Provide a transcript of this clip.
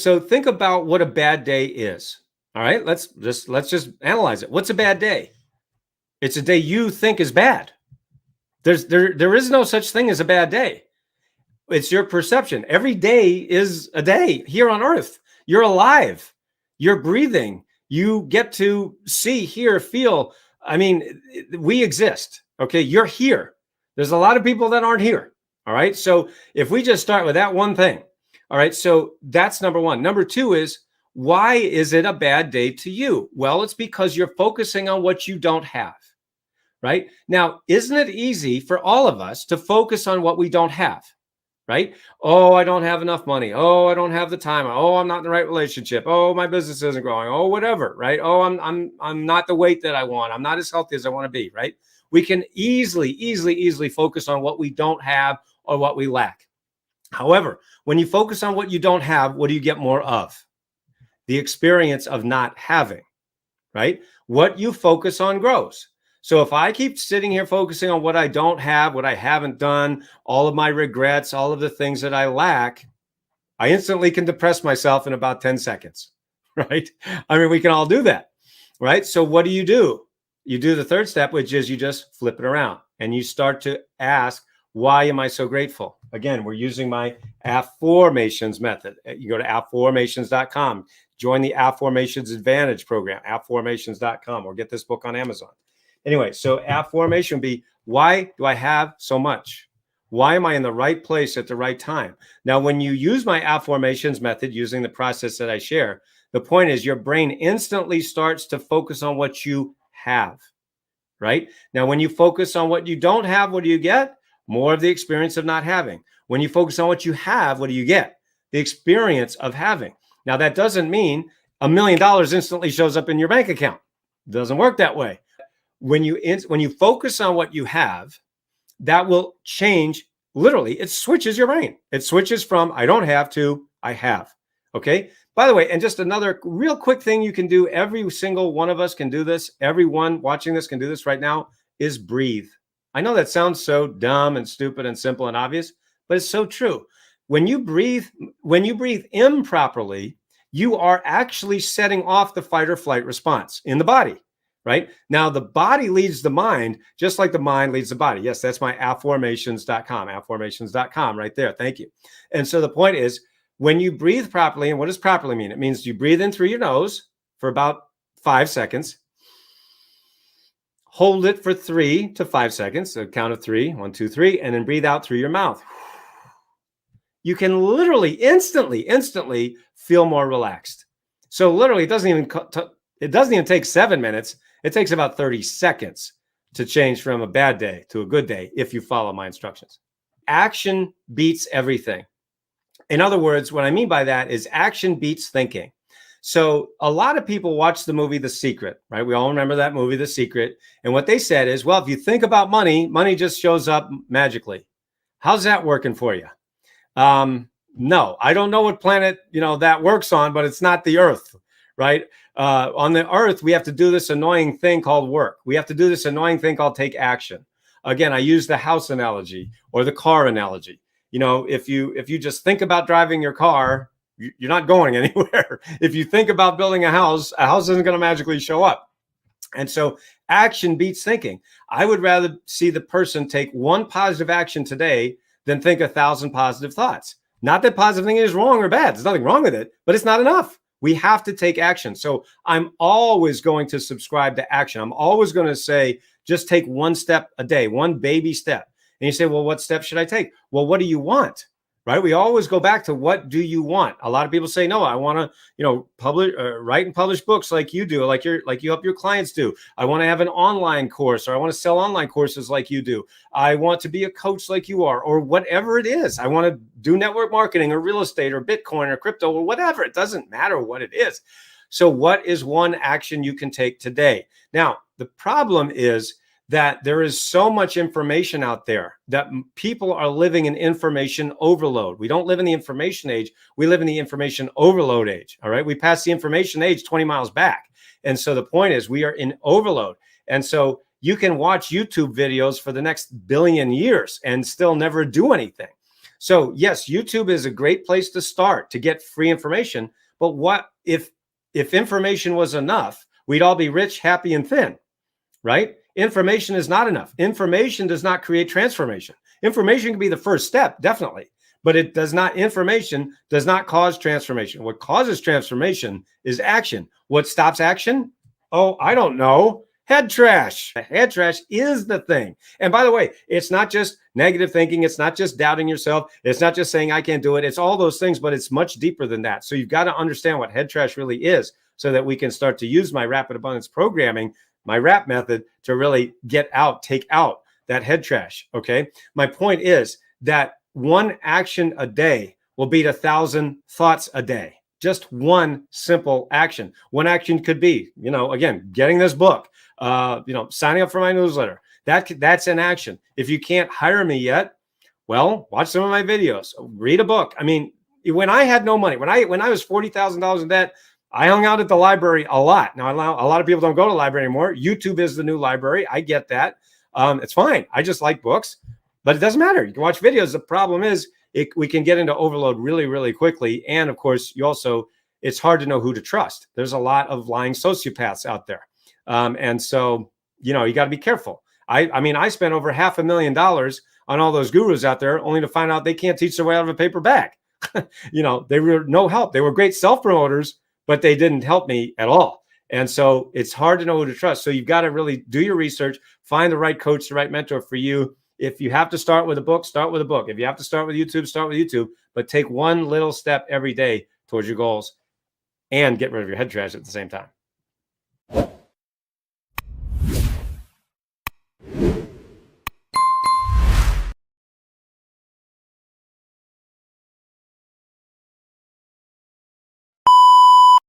So think about what a bad day is. All right, let's just analyze it. What's a bad day? It's a day you think is bad. There is no such thing as a bad day. It's your perception. Every day is a day here on earth. You're alive. You're breathing. You get to see, hear, feel. I mean, we exist. Okay, you're here. There's a lot of people that aren't here. All right. So if we just start with that one thing, all right. So that's number one. Number two is, why is it a bad day to you? Well, it's because you're focusing on what you don't have. Right now, isn't it easy for all of us to focus on what we don't have? Right? Oh, I don't have enough money. Oh, I don't have the time. Oh, I'm not in the right relationship. Oh, my business isn't growing. Oh, whatever. Right? Oh, I'm not the weight that I want. I'm not as healthy as I want to be. Right? We can easily focus on what we don't have or what we lack. However, when you focus on what you don't have, what do you get more of? The experience of not having. Right? What you focus on grows. So if I keep sitting here focusing on what I don't have, what I haven't done, all of my regrets, all of the things that I lack, I instantly can depress myself in about 10 seconds, right? I mean, we can all do that, right? So what do? You do the third step, which is you just flip it around and you start to ask, why am I so grateful? Again, we're using my affirmations method. You go to affirmations.com, join the Affirmations Advantage program, affirmations.com, or get this book on Amazon. Anyway, so affirmation would be, why do I have so much? Why am I in the right place at the right time? Now, when you use my affirmations method using the process that I share, the point is your brain instantly starts to focus on what you have, right? Now, when you focus on what you don't have, what do you get? More of the experience of not having. When you focus on what you have, what do you get? The experience of having. Now, that doesn't mean $1 million instantly shows up in your bank account. It doesn't work that way. When you focus on what you have, that will change. Literally, it switches your brain. It switches from I don't have to I have. Okay. By the way, and just another real quick thing you can do. Every single one of us can do this. Everyone watching this can do this right now, is breathe. I know that sounds so dumb and stupid and simple and obvious, but it's so true. When you breathe improperly, you are actually setting off the fight or flight response in the body. Right? Now, the body leads the mind, just like the mind leads the body. Yes, that's my affirmations.com right there. Thank you. And so the point is, when you breathe properly, and what does properly mean? It means you breathe in through your nose for about 5 seconds, hold it for 3 to 5 seconds, so count of 3, 1, 2, 3, and then breathe out through your mouth. You can literally instantly feel more relaxed. So literally, it doesn't even take 7 minutes. It takes about 30 seconds to change from a bad day to a good day if you follow my instructions. Action beats everything. In other words, what I mean by that is action beats thinking. So a lot of people watch the movie The Secret, right? We all remember that movie, The Secret. And what they said is, well, if you think about money, money just shows up magically. How's that working for you? No, I don't know what planet, that works on, but it's not the Earth, right? On the Earth, we have to do this annoying thing called work. We have to do this annoying thing called take action. Again, I use the house analogy or the car analogy. If you just think about driving your car, you're not going anywhere. If you think about building a house isn't going to magically show up. And so action beats thinking. I would rather see the person take one positive action today than think 1,000 positive thoughts. Not that positive thinking is wrong or bad. There's nothing wrong with it, but it's not enough. We have to take action. So I'm always going to subscribe to action. I'm always going to say, just take one step a day, one baby step. And you say, well, what step should I take? Well, what do you want? Right? We always go back to what do you want? A lot of people say, no, I want to, publish, write and publish books like you do, like you help your clients do. I want to have an online course, or I want to sell online courses like you do. I want to be a coach like you are, or whatever it is. I want to do network marketing or real estate or Bitcoin or crypto or whatever. It doesn't matter what it is. So what is one action you can take today? Now, the problem is that there is so much information out there that people are living in information overload. We don't live in the information age. We live in the information overload age. All right. We passed the information age 20 miles back. And so the point is we are in overload. And so you can watch YouTube videos for the next billion years and still never do anything. So yes, YouTube is a great place to start to get free information. But what if information was enough, we'd all be rich, happy, and thin, right? Information is not enough. Information does not create transformation. Information can be the first step, definitely, but it does not, information does not cause transformation. What causes transformation is action. What stops action? Oh, I don't know. Head trash. Head trash is the thing. And by the way, it's not just negative thinking. It's not just doubting yourself. It's not just saying I can't do it. It's all those things, but it's much deeper than that. So you've got to understand what head trash really is so that we can start to use my rapid abundance programming, my RAP method, to really take out that head trash. Okay. My point is that one action a day will beat 1,000 thoughts a day. Just one simple action. One action could be, again, getting this book, signing up for my newsletter. That's an action. If you can't hire me yet, well, watch some of my videos, read a book. I mean, when I had no money, when I was $40,000 in debt, I hung out at the library a lot. Now, a lot of people don't go to the library anymore. YouTube is the new library. I get that. It's fine. I just like books, but it doesn't matter. You can watch videos. The problem is we can get into overload really, really quickly. And of course, it's hard to know who to trust. There's a lot of lying sociopaths out there. And so, you got to be careful. I spent over $500,000 on all those gurus out there only to find out they can't teach their way out of a paper bag. They were no help. They were great self-promoters, but they didn't help me at all. And so it's hard to know who to trust. So you've got to really do your research, find the right coach, the right mentor for you. If you have to start with a book, start with a book. If you have to start with YouTube, start with YouTube, but take one little step every day towards your goals and get rid of your head trash at the same time.